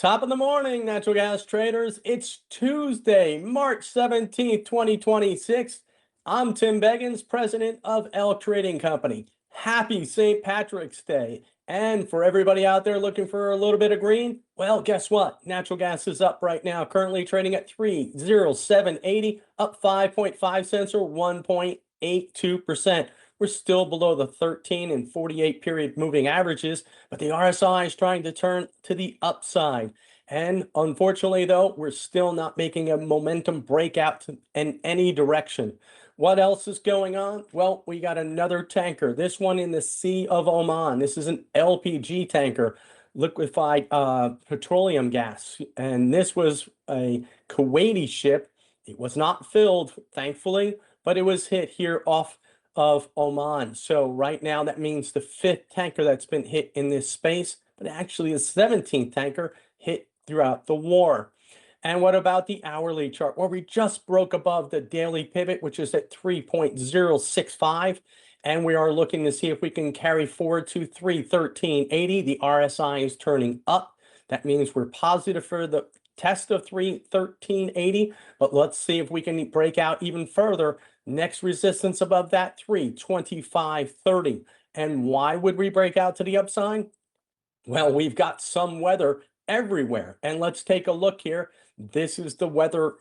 Top of the morning, natural gas traders. It's Tuesday, March 17th, 2026. I'm Tim Beggins, president of Elk Trading Company. Happy St. Patrick's Day. And for everybody out there looking for a little bit of green, well, guess what? Natural gas is up right now, currently trading at 307.80, up 5.5 cents or 1.82%. We're still below the 13 and 48 period moving averages, but the RSI is trying to turn to the upside. And unfortunately, though, we're still not making a momentum breakout in any direction. What else is going on? Well, we got another tanker, this one in the Sea of Oman. This is an LPG tanker, liquefied petroleum gas. And this was a Kuwaiti ship. It was not filled, thankfully, but it was hit here off of Oman. So right now that means the 5th tanker that's been hit in this space, but actually the 17th tanker hit throughout the war. And what about the hourly chart? Well, we just broke above the daily pivot, which is at 3.065. And we are looking to see if we can carry forward to 313.80. The RSI is turning up. That means we're positive for the test of 313.80, but let's see if we can break out even further. Next resistance above that, 325.30. And why would we break out to the upside? Well, we've got some weather everywhere. And let's take a look here. This is the weather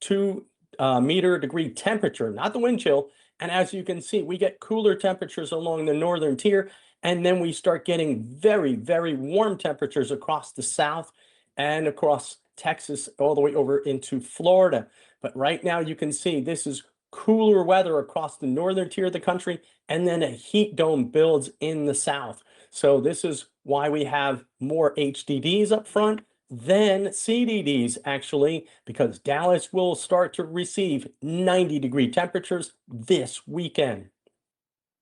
2 degree temperature, not the wind chill. And as you can see, we get cooler temperatures along the northern tier, and then we start getting very, very warm temperatures across the south and across Texas all the way over into Florida. But right now you can see this is cooler weather across the northern tier of the country, and then a heat dome builds in the south. So this is why we have more HDDs up front than CDDs, actually, because Dallas will start to receive 90-degree temperatures this weekend.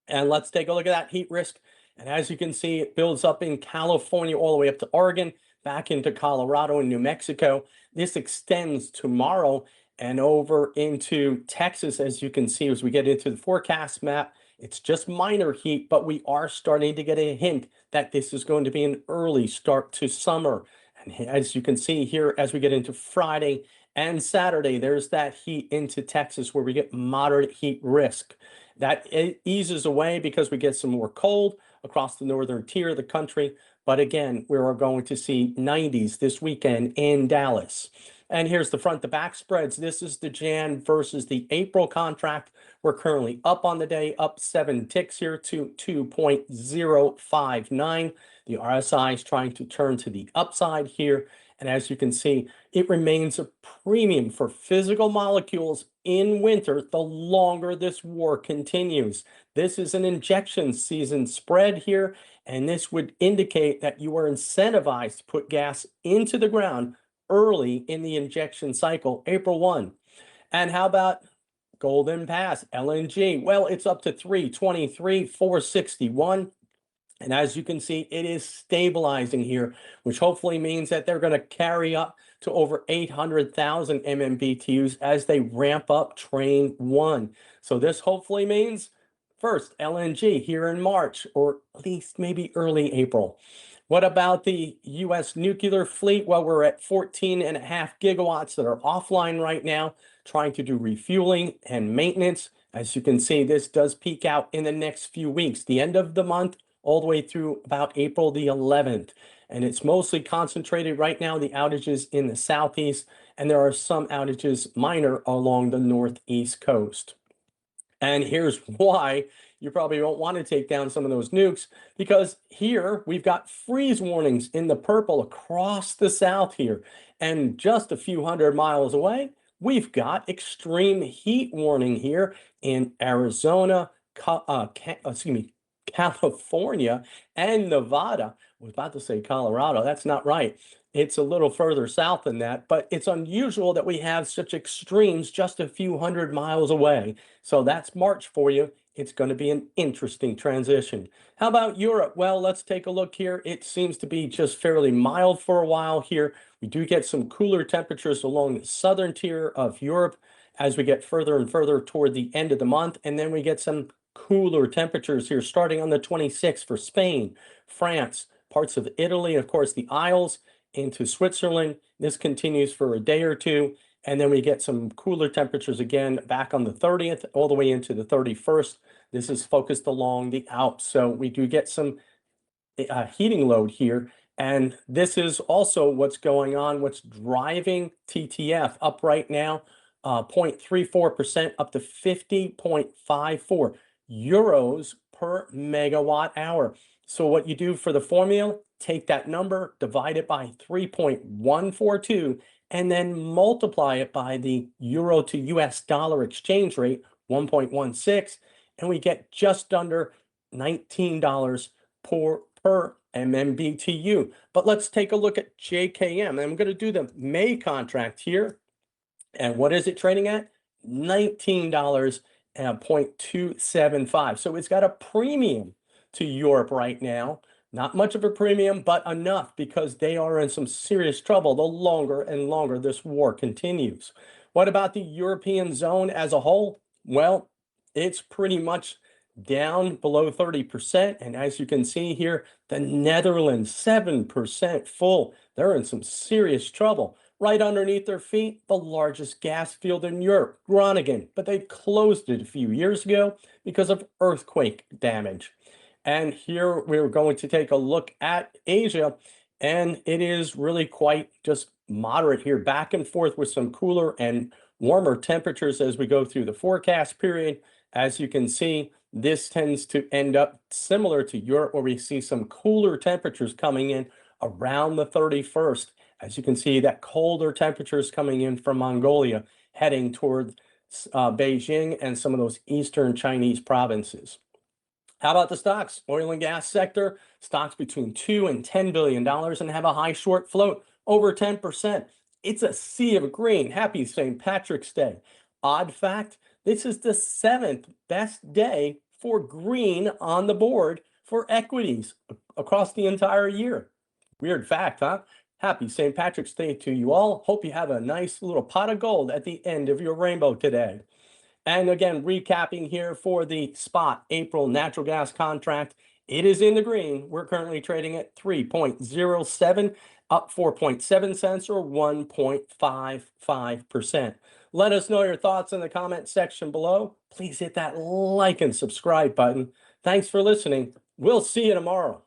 And let's take a look at that heat risk. And as you can see, it builds up in California all the way up to Oregon, back into Colorado and New Mexico. This extends tomorrow and over into Texas, as you can see, as we get into the forecast map. It's just minor heat, but we are starting to get a hint that this is going to be an early start to summer. And as you can see here, as we get into Friday and Saturday, there's that heat into Texas where we get moderate heat risk. That eases away because we get some more cold across the northern tier of the country. But again, we are going to see 90s this weekend in Dallas. And here's the front to back spreads. This is the Jan versus the April contract. We're currently up on the day, up 7 ticks here to 2.059. The RSI is trying to turn to the upside here. And as you can see, it remains a premium for physical molecules in winter the longer this war continues. This is an injection season spread here, and this would indicate that you are incentivized to put gas into the ground early in the injection cycle, April 1. And how about Golden Pass, LNG? Well, it's up to 323.461. And as you can see, it is stabilizing here, which hopefully means that they're going to carry up to over 800,000 MMBTUs as they ramp up train 1. So this hopefully means first LNG here in March, or at least maybe early April. What about the U.S. nuclear fleet? Well, we're at 14.5 gigawatts that are offline right now, trying to do refueling and maintenance. As you can see, this does peak out in the next few weeks, the end of the month, all the way through about April the 11th. And it's mostly concentrated right now, the outages in the southeast, and there are some outages minor along the northeast coast. And here's why you probably don't want to take down some of those nukes, because here we've got freeze warnings in the purple across the south here. And just a few hundred miles away, we've got extreme heat warning here in Arizona, California and Nevada. I was about to say Colorado. That's not right. It's a little further south than that, but it's unusual that we have such extremes just a few hundred miles away. So that's March for you. It's going to be an interesting transition. How about Europe? Well, let's take a look here. It seems to be just fairly mild for a while here. We do get some cooler temperatures along the southern tier of Europe as we get further and further toward the end of the month, and then we get some cooler temperatures here starting on the 26th for Spain, France, parts of Italy, of course, the Isles, into Switzerland. This continues for a day or two, and then we get some cooler temperatures again back on the 30th all the way into the 31st. This is focused along the Alps, so we do get some heating load here. And this is also what's going on, what's driving TTF up right now, 0.34% up to 50.54 euros per megawatt hour. So what you do for the formula, take that number, divide it by 3.142, and then multiply it by the euro to US dollar exchange rate, 1.16, and we get just under $19 per MMBTU. But let's take a look at JKM. And I'm going to do the May contract here. And what is it trading at? $19.275. So it's got a premium to Europe right now. Not much of a premium, but enough because they are in some serious trouble the longer and longer this war continues. What about the European zone as a whole? Well, it's pretty much down below 30%. And as you can see here, the Netherlands, 7% full. They're in some serious trouble. Right underneath their feet, the largest gas field in Europe, Groningen, but they closed it a few years ago because of earthquake damage. And here we're going to take a look at Asia, and it is really quite just moderate here, back and forth with some cooler and warmer temperatures as we go through the forecast period. As you can see, this tends to end up similar to Europe, where we see some cooler temperatures coming in around the 31st. As you can see, that colder temperatures coming in from Mongolia, heading toward Beijing and some of those eastern Chinese provinces. How about the stocks? Oil and gas sector, stocks between $2 and $10 billion and have a high short float over 10%. It's a sea of green. Happy St. Patrick's Day. Odd fact, this is the 7th best day for green on the board for equities across the entire year. Weird fact, huh? Happy St. Patrick's Day to you all. Hope you have a nice little pot of gold at the end of your rainbow today. And again, recapping here for the spot April natural gas contract, it is in the green. We're currently trading at 3.07, up 4.7 cents or 1.55%. Let us know your thoughts in the comment section below. Please hit that like and subscribe button. Thanks for listening. We'll see you tomorrow.